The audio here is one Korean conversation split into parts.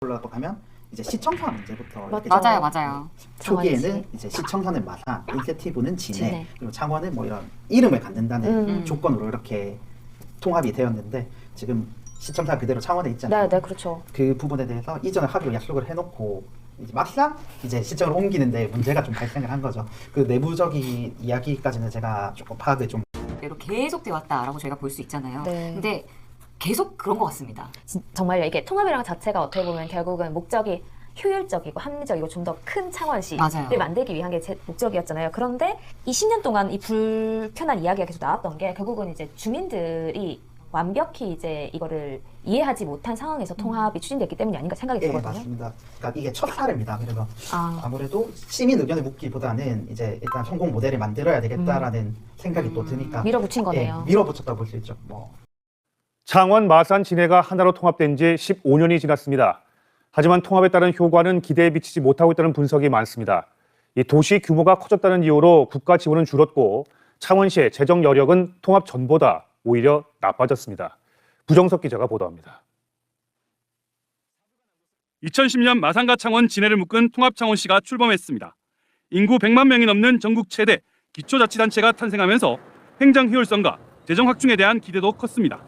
올라가고 하면 이제 시청사 문제부터 이렇게 맞아요, 맞아요. 초기에는 이제 시청사는 마산, 인센티브는 진해, 진해. 그리고 창원은 뭐 이런 이름을 갖는다는 조건으로 이렇게 통합이 되었는데 지금 시청사 그대로 창원에 있잖아요. 네, 그렇죠. 그 부분에 대해서 이전을 하기로 약속을 해놓고 이제 막상 이제 시청을 옮기는데 문제가 좀 발생을 한 거죠. 그 내부적인 이야기까지는 제가 조금 파악을 좀 대로 계속 되어 왔다라고 저희가 볼 수 있잖아요. 네. 근데 계속 그런 것 같습니다. 정말요. 이게 통합이라는 자체가 어떻게 보면 결국은 목적이 효율적이고 합리적이고 좀 더 큰 창원시를 맞아요. 만들기 위한 게 제 목적이었잖아요. 그런데 이 10년 동안 이 불편한 이야기가 계속 나왔던 게 결국은 이제 주민들이 완벽히 이제 이거를 이해하지 못한 상황에서 통합이 추진됐기 때문이 아닌가 생각이 예, 들거든요. 맞습니다. 그러니까 이게 첫 사례입니다. 그래서 아, 아무래도 시민 의견을 묻기보다는 이제 일단 성공 모델을 만들어야 되겠다라는 생각이 또 드니까 밀어붙인 거네요. 예, 밀어붙였다 볼 수 있죠. 뭐. 창원, 마산, 진해가 하나로 통합된 지 15년이 지났습니다. 하지만 통합에 따른 효과는 기대에 미치지 못하고 있다는 분석이 많습니다. 이 도시 규모가 커졌다는 이유로 국가 지원은 줄었고 창원시의 재정 여력은 통합 전보다 오히려 나빠졌습니다. 부정석 기자가 보도합니다. 2010년 마산과 창원, 진해를 묶은 통합창원시가 출범했습니다. 인구 100만 명이 넘는 전국 최대 기초자치단체가 탄생하면서 행정 효율성과 재정 확충에 대한 기대도 컸습니다.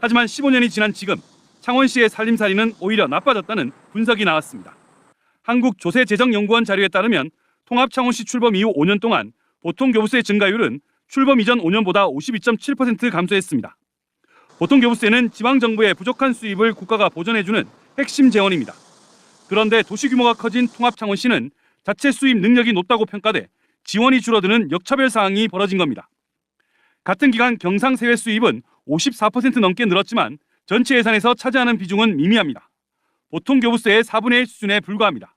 하지만 15년이 지난 지금 창원시의 살림살이는 오히려 나빠졌다는 분석이 나왔습니다. 한국조세재정연구원 자료에 따르면 통합창원시 출범 이후 5년 동안 보통교부세 증가율은 출범 이전 5년보다 52.7% 감소했습니다. 보통교부세는 지방정부의 부족한 수입을 국가가 보전해주는 핵심 재원입니다. 그런데 도시 규모가 커진 통합창원시는 자체 수입 능력이 높다고 평가돼 지원이 줄어드는 역차별 사항이 벌어진 겁니다. 같은 기간 경상세외 수입은 54% 넘게 늘었지만 전체 예산에서 차지하는 비중은 미미합니다. 보통교부세의 4분의 1 수준에 불과합니다.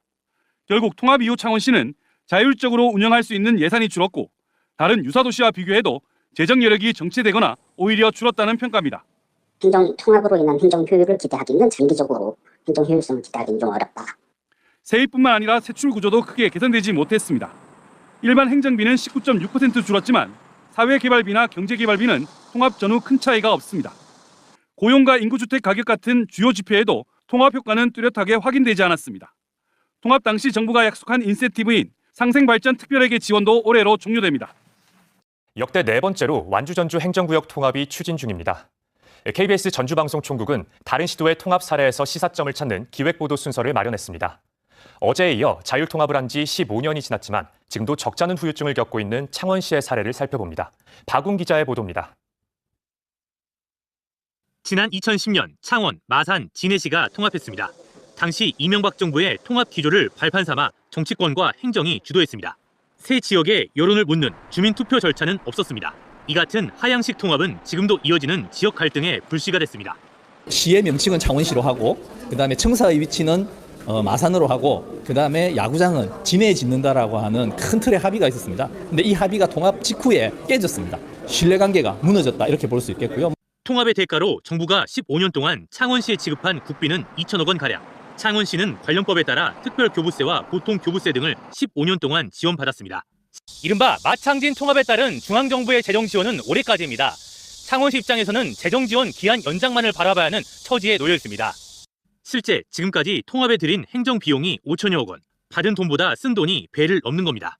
결국 통합 이후 창원시는 자율적으로 운영할 수 있는 예산이 줄었고 다른 유사도시와 비교해도 재정 여력이 정체되거나 오히려 줄었다는 평가입니다. 행정 통합으로 인한 행정 효율을 기대하기는 장기적으로 행정 효율성을 기대하기는 좀 어렵다. 세입뿐만 아니라 세출 구조도 크게 개선되지 못했습니다. 일반 행정비는 19.6% 줄었지만 사회개발비나 경제개발비는 통합 전후 큰 차이가 없습니다. 고용과 인구주택 가격 같은 주요 지표에도 통합 효과는 뚜렷하게 확인되지 않았습니다. 통합 당시 정부가 약속한 인센티브인 상생발전 특별회계 지원도 올해로 종료됩니다. 역대 네 번째로 완주전주 행정구역 통합이 추진 중입니다. KBS 전주방송총국은 다른 시도의 통합 사례에서 시사점을 찾는 기획보도 순서를 마련했습니다. 어제에 이어 자율통합을 한 지 15년이 지났지만 지금도 적잖은 후유증을 겪고 있는 창원시의 사례를 살펴봅니다. 박웅 기자의 보도입니다. 지난 2010년 창원, 마산, 진해시가 통합했습니다. 당시 이명박 정부의 통합 기조를 발판 삼아 정치권과 행정이 주도했습니다. 세 지역의 여론을 묻는 주민투표 절차는 없었습니다. 이 같은 하향식 통합은 지금도 이어지는 지역 갈등의 불씨가 됐습니다. 시의 명칭은 창원시로 하고 그다음에 청사의 위치는 마산으로 하고 그다음에 야구장은 진해에 짓는다라고 하는 큰 틀의 합의가 있었습니다. 근데 이 합의가 통합 직후에 깨졌습니다. 신뢰관계가 무너졌다 이렇게 볼 수 있겠고요. 통합의 대가로 정부가 15년 동안 창원시에 지급한 국비는 2천억 원 가량. 창원시는 관련법에 따라 특별교부세와 보통교부세 등을 15년 동안 지원받았습니다. 이른바 마창진 통합에 따른 중앙정부의 재정 지원은 올해까지입니다. 창원시 입장에서는 재정 지원 기한 연장만을 바라봐야 하는 처지에 놓여 있습니다. 실제 지금까지 통합에 들인 행정 비용이 5천여억 원, 받은 돈보다 쓴 돈이 배를 넘는 겁니다.